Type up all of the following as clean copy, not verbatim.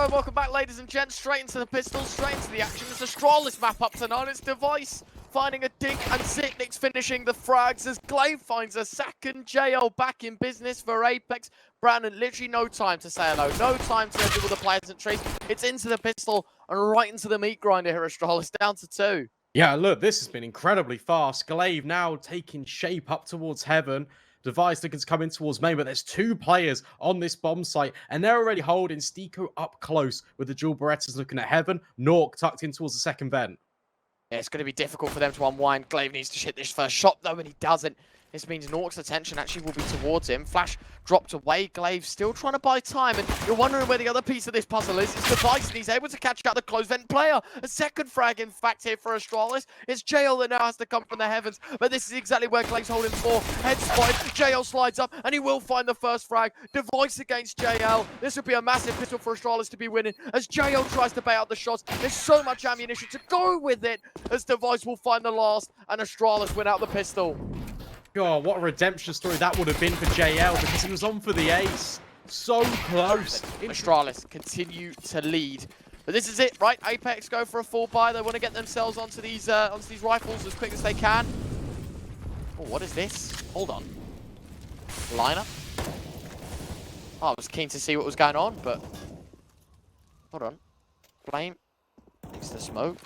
and welcome back, ladies and gents. Straight into the pistols, straight into the action. It's a Astralis map up tonight. It's Device finding a dink and Zitnik's finishing the frags as glaive finds a second JL back in business for APEKS. Brandon, literally no time to say hello, no time to do all the pleasantries. It's into the pistol and right into the meat grinder here, Astralis, down to 2. Yeah, look, this has been incredibly fast. Glaive now taking shape up towards heaven. Device looking to come in towards main, but there's 2 players on this bomb site, and they're already holding Stiko up close with the dual Berettas looking at heaven. NUKE tucked in towards the second vent. Yeah, it's going to be difficult for them to unwind. Glaive needs to hit this first shot, though, and he doesn't. This means NUKE's attention actually will be towards him. Flash dropped away. Glaive still trying to buy time, and you're wondering where the other piece of this puzzle is. It's Device, and he's able to catch out the close vent player. A second frag, in fact, here for Astralis. It's JL that now has to come from the heavens, but this is exactly where Glaive's holding 4. Head spotted. JL slides up, and he will find the first frag. Device against JL. This would be a massive pistol for Astralis to be winning, as JL tries to bait out the shots. There's so much ammunition to go with it, as Device will find the last, and Astralis win out the pistol. God, what a redemption story that would have been for JL, because he was on for the ace. So close. Astralis continue to lead. But this is it, right? APEKS go for a full buy. They want to get themselves onto these rifles as quick as they can. Oh, what is this? Hold on. Liner? Oh, I was keen to see what was going on, but... Hold on. Flame. Next to smoke.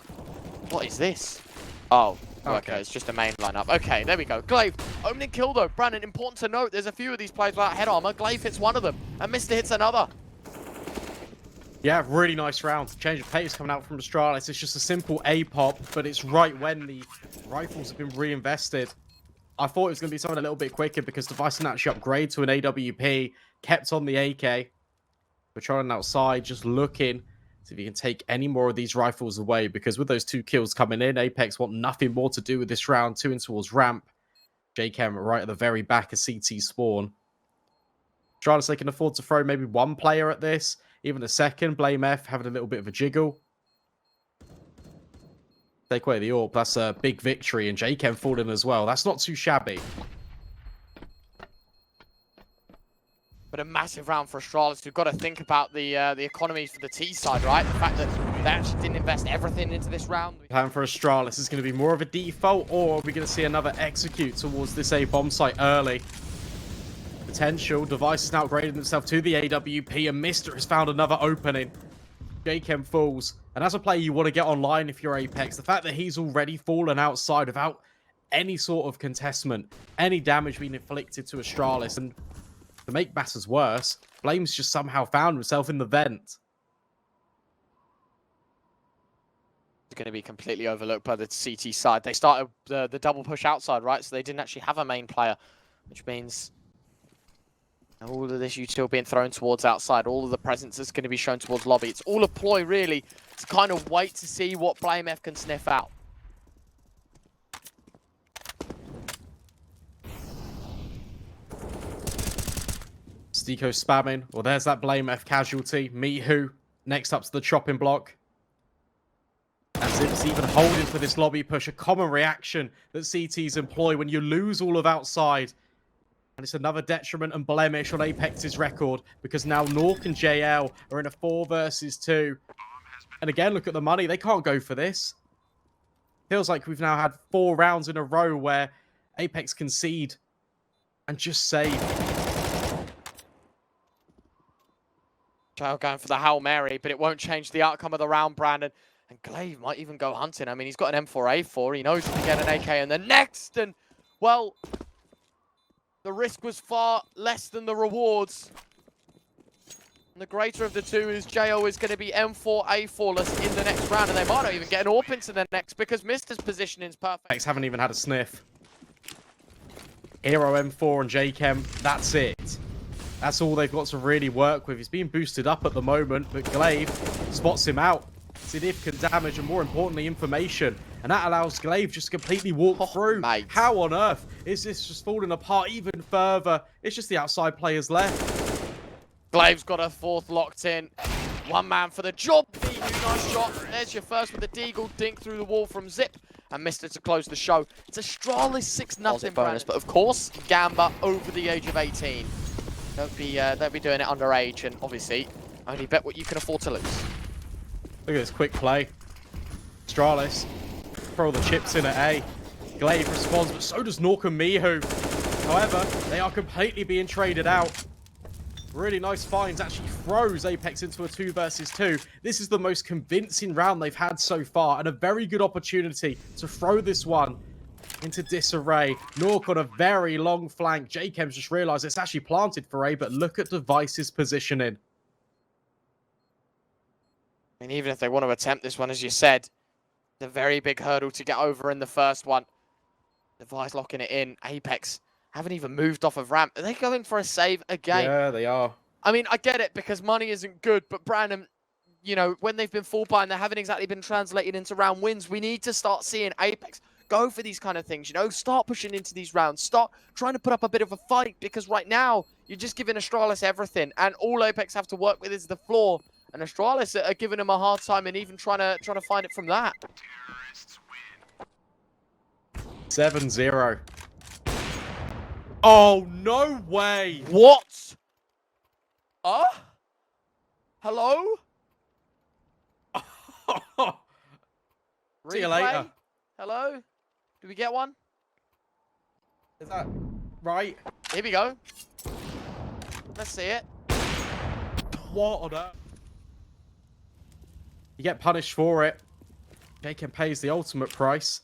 What is this? Oh. Okay, it's just a main lineup. Okay, there we go. Glaive, opening kill though. Brandon, important to note, there's a few of these players without head armor. Glaive hits one of them, and Mr. hits another. Yeah, really nice round. Change of pace coming out from Astralis. It's just a simple A-pop, but it's right when the rifles have been reinvested. I thought it was going to be something a little bit quicker because Device didn't actually upgrade to an AWP. Kept on the AK. Patrolling outside, just looking. See if you can take any more of these rifles away, because with those 2 kills coming in, APEKS want nothing more to do with this round. 2 in towards ramp. JCam right at the very back of CT spawn. Astralis, they can afford to throw maybe 1 player at this, even a second. Blame F having a little bit of a jiggle. Take away the AWP, that's a big victory, and JCam falling as well. That's not too shabby. But a massive round for Astralis. We've got to think about the economy for the T side, right? The fact that they actually didn't invest everything into this round. Plan for Astralis is going to be more of a default, or are we going to see another execute towards this A bomb site early? Potential. Device has now upgraded himself to the AWP, and Mr. has found another opening. JChem falls. And as a player, you want to get online if you're APEKS. The fact that he's already fallen outside without any sort of contestment, any damage being inflicted to Astralis, and to make matters worse, Flames just somehow found himself in the vent. It's going to be completely overlooked by the CT side. They started the double push outside, right? So they didn't actually have a main player, which means all of this util being thrown towards outside, all of the presence is going to be shown towards lobby. It's all a ploy, really, to kind of wait to see what Blame F can sniff out. Stiko spamming. Well, there's that Blame F casualty. Meet who? Next up to the chopping block. And Zip's even holding for this lobby push. A common reaction that CTs employ when you lose all of outside. And it's another detriment and blemish on APEKS' record, because now NUKE and JL are in a 4 versus 2. And again, look at the money. They can't go for this. Feels like we've now had 4 rounds in a row where APEKS concede and just save. Going for the Hail Mary, but it won't change the outcome of the round, Brandon. And Glaive might even go hunting. I mean, he's got an M4A4. He knows he can get an AK and the next. And, well, the risk was far less than the rewards. And the greater of the 2 is JO is going to be M4A4-less in the next round. And they might not even get an AWP into the next, because Mr's positioning is perfect. Haven't even had a sniff. Hero M4 and JChem, that's it. That's all they've got to really work with. He's being boosted up at the moment, but Glaive spots him out. Significant damage and, more importantly, information. And that allows Glaive just to completely walk through. Mate. How on earth is this just falling apart even further? It's just the outside players left. Glaive's got a 4th locked in. 1 man for the job. Nice shot. There's your first with the deagle dink through the wall from Zip. And Mr. to close the show. It's Astralis 6-0 bonus, but of course, Gamba over the age of 18. Don't be doing it underage, and obviously Only bet what you can afford to lose. Look at this quick play. Astralis throw the chips in at A. Glaive responds, but so does NUKE and Mihu. However, they are completely being traded out. Really nice finds, actually throws APEKS into a 2 versus 2. This is the most convincing round they've had so far, and a very good opportunity to throw this one into disarray. NUKE on a very long flank. JKem's just realized it's actually planted for A, but look at Device's positioning. I mean, even if they want to attempt this one, as you said, the very big hurdle to get over in the first one. Device locking it in. APEKS haven't even moved off of ramp. Are they going for a save again? Yeah, they are. I mean, I get it because money isn't good, but Brandon, you know, when they've been full buy and they haven't exactly been translated into round wins, we need to start seeing APEKS go for these kind of things, you know, start pushing into these rounds, start trying to put up a bit of a fight, because right now you're just giving Astralis everything, and all APEKS have to work with is the floor, and Astralis are giving them a hard time and even trying to find it from that. 7-0. Oh, no way. What? Hello? See you later. Replay? Hello? Do we get one? Is that right? Here we go. Let's see it. What on earth? You get punished for it. JKem pays the ultimate price.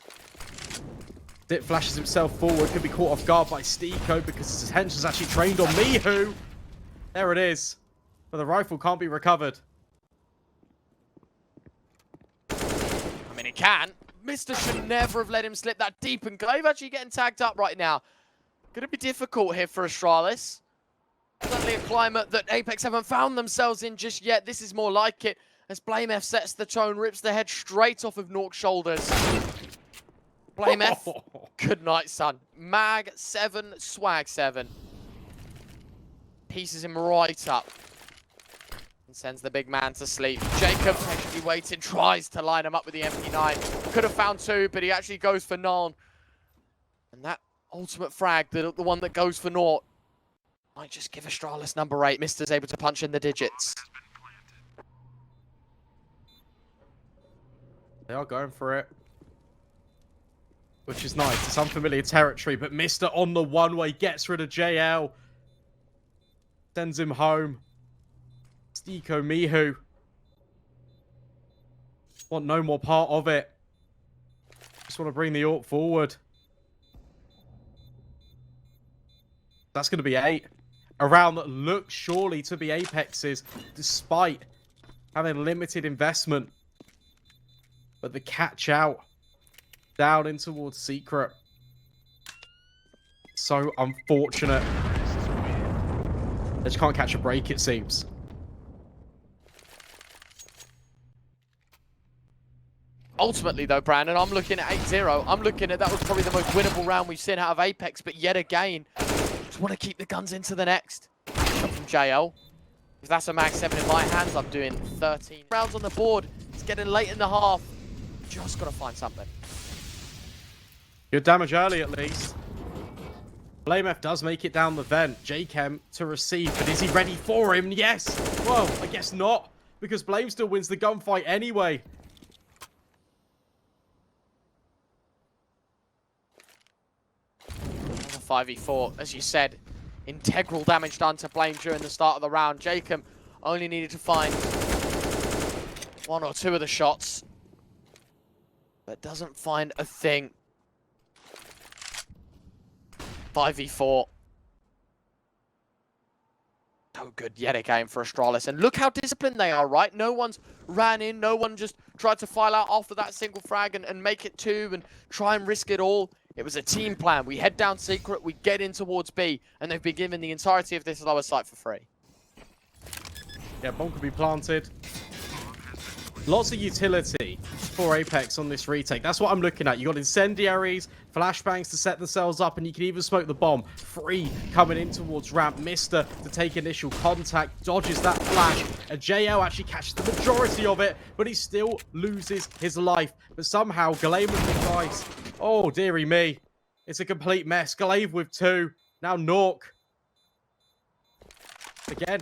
Dip flashes himself forward, could be caught off guard by Stiko because his attention's actually trained on Mihu. There it is. But the rifle can't be recovered. I mean, it can. Mister should never have let him slip that deep, and Glaive actually getting tagged up right now. Gonna be difficult here for Astralis. Certainly a climate that APEKS haven't found themselves in just yet. This is more like it, as BlameF sets the tone, rips the head straight off of NUKE's shoulders. BlameF, good night, son. Mag 7, swag 7. Pieces him right up. And sends the big man to sleep. Jacob, actually waiting, tries to line him up with the MP9. Could have found 2, but he actually goes for none. And that ultimate frag, the one that goes for naught, might just give Astralis number 8. Mister's able to punch in the digits. They are going for it. Which is nice. It's unfamiliar territory, but Mister on the one-way gets rid of JL. Sends him home. Stiko Mihu want no more part of it. Just want to bring the AWP forward. That's going to be 8. A round that looks surely to be APEKS's, despite having limited investment. But the catch out down in towards Secret. So unfortunate. They just can't catch a break, it seems. Ultimately, though, Brandon, I'm looking at 8-0. I'm looking at that was probably the most winnable round we've seen out of APEKS, but yet again, just want to keep the guns into the next. Shot from JL. If that's a mag 7 in my hands, I'm doing 13 rounds on the board. It's getting late in the half. Just got to find something. Good damage early, at least. BlameF does make it down the vent. JKem to receive, but is he ready for him? Yes! Well, I guess not, because Blame still wins the gunfight anyway. Another 5v4, as you said. Integral damage done to Blame during the start of the round. JKem only needed to find 1 or 2 of the shots, but doesn't find a thing. 5v4. So good yet again for Astralis. And look how disciplined they are, right? No one's ran in. No one just tried to file out after that single frag and make it 2 and try and risk it all. It was a team plan. We head down Secret, we get in towards B, and they've been given the entirety of this lower site for free. Yeah, bomb could be planted. Lots of utility for APEKS on this retake. That's what I'm looking at. You got incendiaries, flashbangs to set themselves up, and you can even smoke the bomb. 3 coming in towards ramp. Mister to take initial contact, dodges that flash, and JL actually catches the majority of it, but he still loses his life. But somehow, Glaive with the dice. Oh, dearie me. It's a complete mess. Glaive with 2. Now NUKE. Again,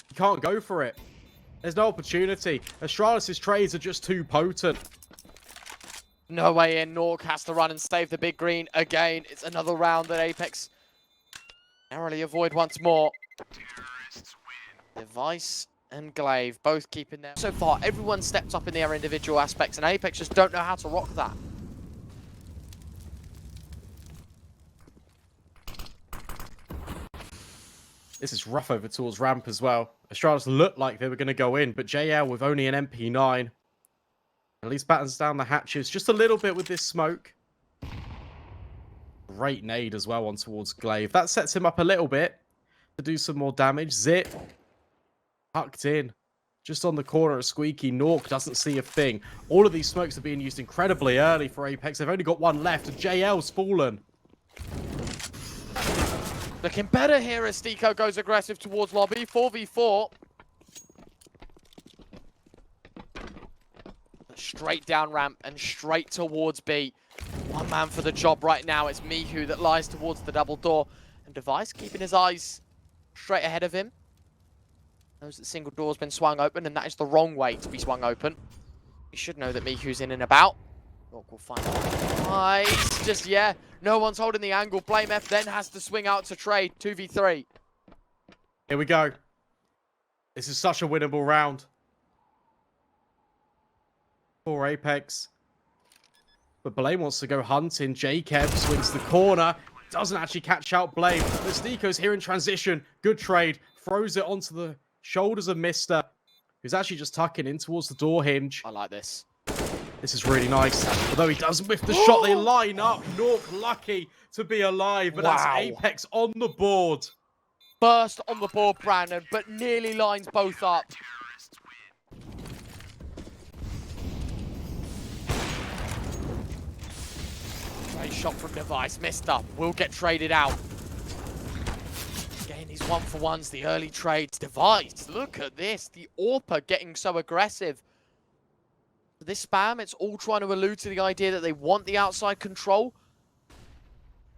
you can't go for it. There's no opportunity. Astralis' trades are just too potent. No way in. NUKE has to run and save the big green again. It's another round that APEKS narrowly avoid once more. Device and Glaive both keeping their... So far, everyone steps up in their individual aspects, and APEKS just don't know how to rock that. This is rough over towards ramp as well. Astralis looked like they were going to go in, but JL with only an MP9 at least battens down the hatches just a little bit with this smoke. Great nade as well on towards Glaive. That sets him up a little bit to do some more damage. Zip tucked in just on the corner of Squeaky. NUKE doesn't see a thing. All of these smokes are being used incredibly early for APEKS. They've only got one left, and JL's fallen. Looking better here as niko goes aggressive towards lobby. 4v4. Straight down ramp and straight towards B. One man for the job right now. It's Mihu that lies towards the double door. And Device keeping his eyes straight ahead of him. Knows that single door's been swung open, and that is the wrong way to be swung open. You should know that Mihu's in and about. NUKE will find out. Nice. Just, yeah, no one's holding the angle. blameF then has to swing out to trade. 2v3. Here we go. This is such a winnable round for APEKS. But Blame wants to go hunting. Jacob swings the corner. Doesn't actually catch out Blame. But niko's here in transition. Good trade. Throws it onto the shoulders of Mister, who's actually just tucking in towards the door hinge. I like this. This is really nice. Although he doesn't whiff the shot, they line up. NUKE lucky to be alive. But that's APEKS on the board. First on the board, Brandon, but nearly lines both up. Great shot from Device. Mister will get traded out. Again, these one-for-ones, the early trades. Device, look at this. The AWPer getting so aggressive. This spam, it's all trying to allude to the idea that they want the outside control.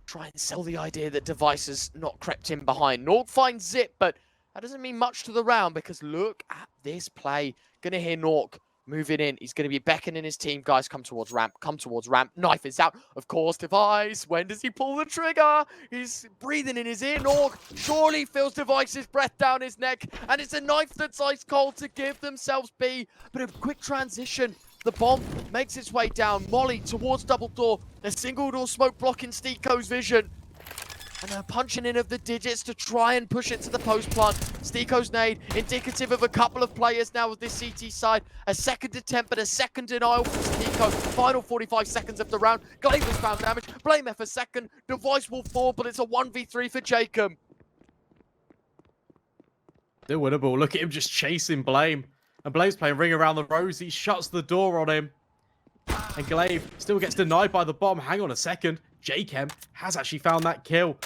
Try and sell the idea that Device has not crept in behind. NUKE finds Zip, but that doesn't mean much to the round because look at this play. Gonna hear NUKE moving in. He's gonna be beckoning his team. Guys, come towards ramp. Come towards ramp. Knife is out. Of course, Device. When does he pull the trigger? He's breathing in his ear. NUKE surely feels Device's breath down his neck. And it's a knife that's ice cold to give themselves B. But a quick transition. The bomb makes its way down. Molly towards double door. A single door smoke blocking niko's vision. And they're punching in of the digits to try and push it to the post plant. niko's nade, indicative of a couple of players now with this CT side. A second attempt, but a second denial from niko. Final 45 seconds of the round. Glaive has found damage. blameF a second. Device will fall, but it's a 1v3 for Jacob. Still winnable. Look at him just chasing Blame. And Blame's playing Ring Around the Rosy. He shuts the door on him. And Glaive still gets denied by the bomb. Hang on a second. Jacob has actually found that kill.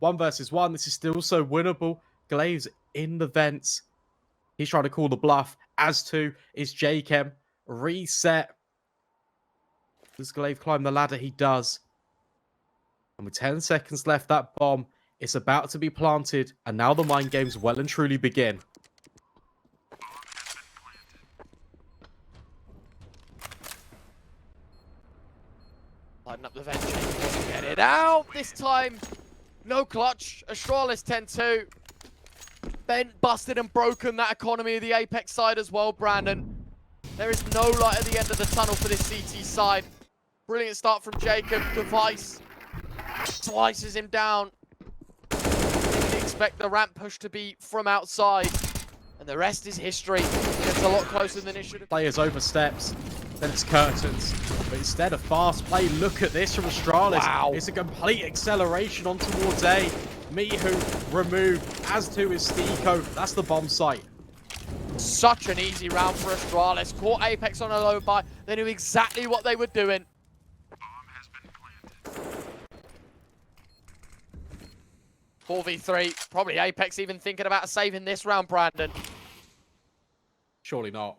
1 versus 1. This is still so winnable. Glaive's in the vents. He's trying to call the bluff. As to is Jacob. Reset. Does Glaive climb the ladder? He does. And with 10 seconds left, that bomb is about to be planted. And now the mind games well and truly begin. Lighten up the vent. Get it out this time. No clutch. Astralis 10-2. Bent, busted, and broken that economy of the APEKS side as well, Brandon. There is no light at the end of the tunnel for this CT side. Brilliant start from Jacob. Device slices him down. Didn't expect the ramp push to be from outside. And the rest is history. It's a lot closer than it should have been. Players oversteps. Then it's curtains. But instead of fast play, look at this from Astralis. Wow. It's a complete acceleration on towards A. Mihu removed, as to is niko. That's the bomb site. Such an easy round for Astralis. Caught APEKS on a low buy. They knew exactly what they were doing. 4v3. Probably APEKS even thinking about saving this round, Brandon. Surely not.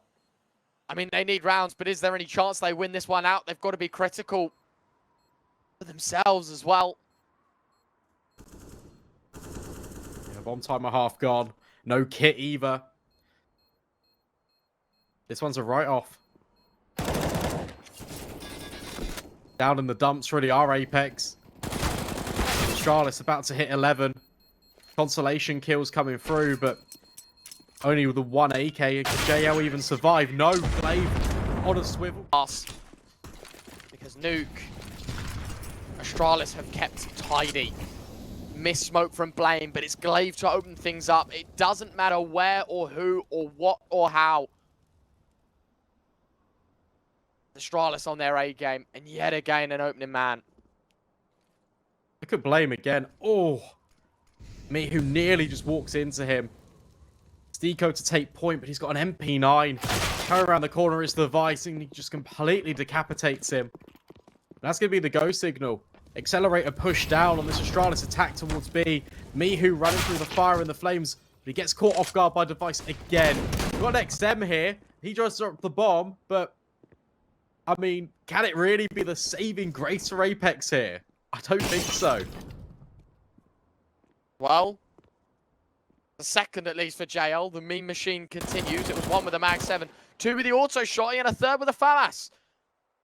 I mean, they need rounds, but is there any chance they win this one out? They've got to be critical for themselves as well. Yeah, bomb timer half gone. No kit either. This one's a write-off. Down in the dumps really are APEKS. Astralis about to hit 11. Consolation kills coming through, but only with the one AK. Can JL even survive? No, Glaive on a swivel. Because NUKE, Astralis have kept tidy. Missed smoke from Blame, but it's Glaive to open things up. It doesn't matter where or who or what or how. Astralis on their A game, and yet again an opening man. Look at Blame again. Oh, me who nearly just walks into him. Stico to take point, but he's got an MP9. Turn around the corner is the Vice, and he just completely decapitates him. That's going to be the go signal. Accelerator push down on this Astralis attack towards B. Mihu running through the fire and the flames, but he gets caught off guard by Device again. We've got an XM here. He tries to drop the bomb, but I mean, can it really be the saving grace for APEKS here? I don't think so. Well, the second at least for JL. The meme machine continues. It was one with a Mag 7, two with the auto shotty, and a third with a FAMAS.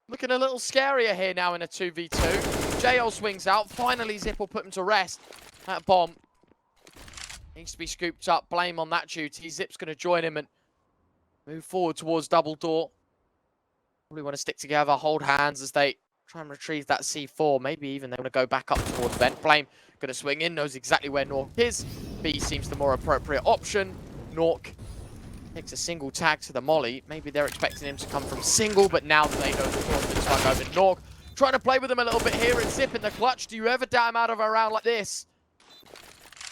Looking a little scarier here now in a 2v2. JL swings out. Finally, Zip will put him to rest. That bomb needs to be scooped up. Blame on that duty. Zip's going to join him and move forward towards double door. Probably want to stick together, hold hands as they try and retrieve that C4. Maybe even they want to go back up towards vent. Blame going to swing in, knows exactly where NUKE is. B seems the more appropriate option. NUKE takes a single tag to the molly. Maybe they're expecting him to come from single, but now that they know the course is over, NUKE trying to play with him a little bit here and Zip in the clutch. Do you ever doubt him out of a round like this?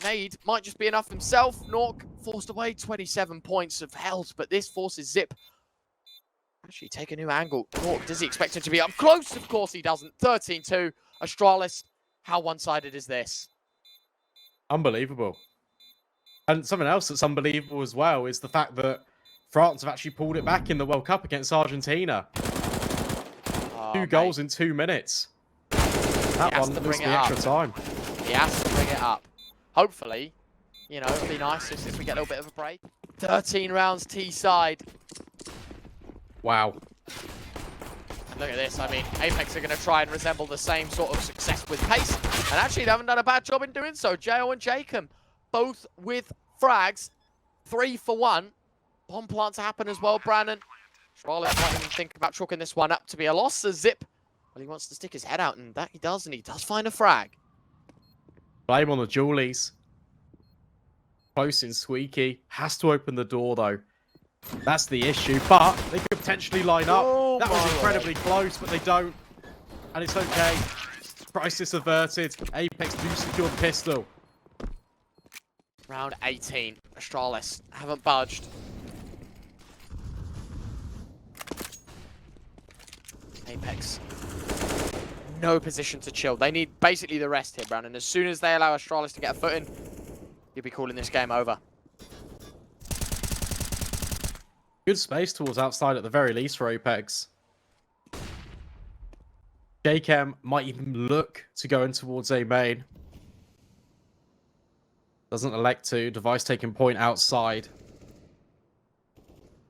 Nade might just be enough himself. NUKE forced away 27 points of health, but this forces Zip actually take a new angle. NUKE, does he expect him to be up close? Of course he doesn't. 13-2. Astralis, how one-sided is this? Unbelievable. And something else that's unbelievable as well is the fact that France have actually pulled it back in the World Cup against Argentina. Two goals in 2 minutes. That one was the extra time. He has to bring it up. Hopefully, you know, it'll be nice if we get a little bit of a break. 13 rounds T-side. Wow. And look at this. I mean, APEKS are going to try and resemble the same sort of success with pace. And actually, they haven't done a bad job in doing so. JO and Jacob, both with frags. 3 for 1. Bomb plant to happen as well, Brandon. Astralis might even think about chalking this one up to be a loss. So Zip, well, he wants to stick his head out, and that he does find a frag. Blame on the Julies. Close in Squeaky. Has to open the door, though. That's the issue, but they could potentially line up. Oh, that was incredibly close, but they don't. And it's okay. Crisis averted. APEKS do secure the pistol. Round 18. Astralis haven't budged. APEKS. No position to chill. They need basically the rest here, Brandon. As soon as they allow Astralis to get a foot in, you'll be calling this game over. Good space towards outside at the very least for APEKS. JChem might even look to go in towards A main. Doesn't elect to. Device taking point outside.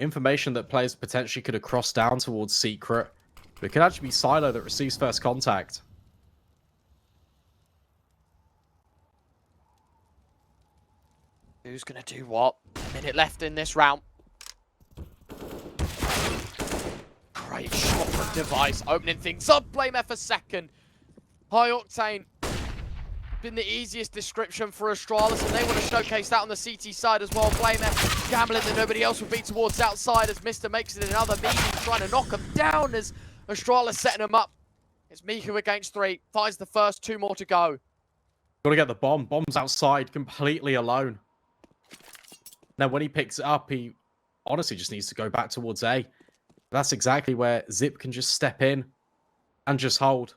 Information that players potentially could have crossed down towards Secret. But it could actually be Silo that receives first contact. Who's going to do what? A minute left in this round. Great shot from Device, opening things up. Blame F a second. High Octane. Been the easiest description for Astralis, and they want to showcase that on the CT side as well. Blame F gambling that nobody else would be towards outside as Mr. makes it another. Mihu trying to knock him down as Astralis setting him up. It's Mihu against 3. Finds the first, 2 more to go. Got to get the bomb. Bomb's outside, completely alone. Now, when he picks it up, he honestly just needs to go back towards A. That's exactly where Zip can just step in and just hold.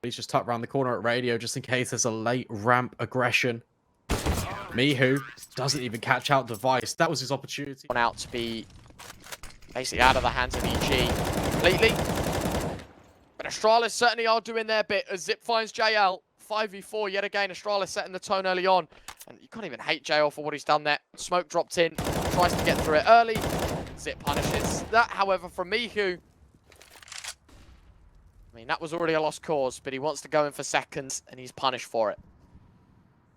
He's just tucked around the corner at radio just in case there's a late ramp aggression. Mihu doesn't even catch out Device. That was his opportunity. On out to be basically out of the hands of EG completely. But Astralis certainly are doing their bit as Zip finds JL. 5v4 yet again. Astralis setting the tone early on. And you can't even hate JL for what he's done there. Smoke dropped in. Tries to get through it early. Zip punishes that, however, from Mihu. I mean, that was already a lost cause, but he wants to go in for seconds, and he's punished for it.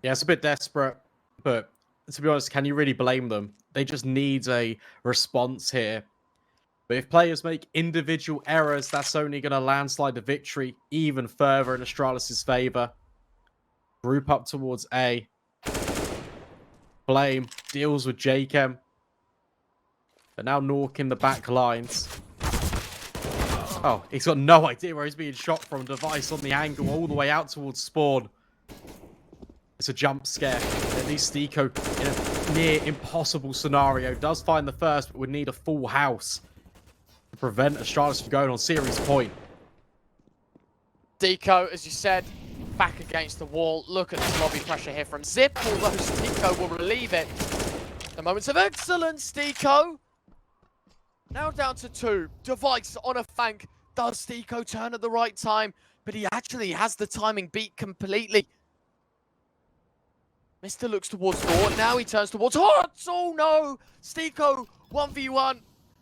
Yeah, it's a bit desperate, but to be honest, can you really blame them? They just need a response here. But if players make individual errors, that's only going to landslide the victory even further in Astralis' favor. Group up towards A. Blame deals with Jakem. But now NUKE in the back lines. Oh, he's got no idea where he's being shot from. Device on the angle all the way out towards spawn. It's a jump scare. At least niko, in a near impossible scenario, does find the first, but would need a full house to prevent Astralis from going on series point. niko, as you said, back against the wall. Look at this lobby pressure here from Zip, although niko will relieve it. The moments of excellence, niko. Now down to 2. Device on a flank. Does niko turn at the right time? But he actually has the timing beat completely. Mr. looks towards door. Now he turns towards Hearts. Oh no! niko 1v1.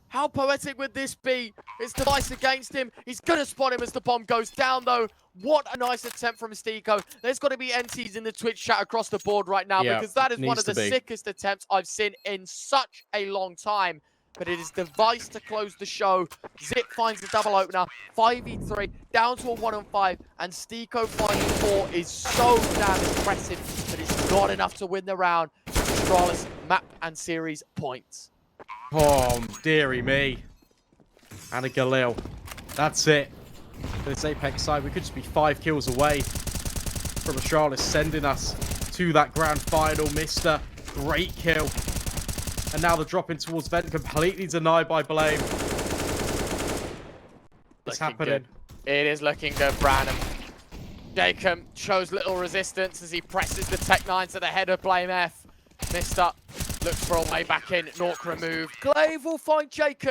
How poetic would this be? It's Device against him. He's going to spot him as the bomb goes down, though. What a nice attempt from niko. There's got to be NTs in the Twitch chat across the board right now, because that is one of the sickest attempts I've seen in such a long time. But it is Device to close the show. Zip finds the double opener. 5v3, down to a 1-on-5. And niko finding 4 is so damn impressive, but it's not enough to win the round. Astralis map and series points. Oh, dearie me. And a Galil. That's it. For this APEKS side, we could just be 5 kills away from Astralis sending us to that grand final. Mr. Great kill. And now the drop in towards Vent, completely denied by Blame. It's happening. Good. It is looking good, Branham. Jakem shows little resistance as he presses the Tech 9 to the head of Blame F. Mr. looks for a way back in. NUKE removed. Glaive will find Jakem.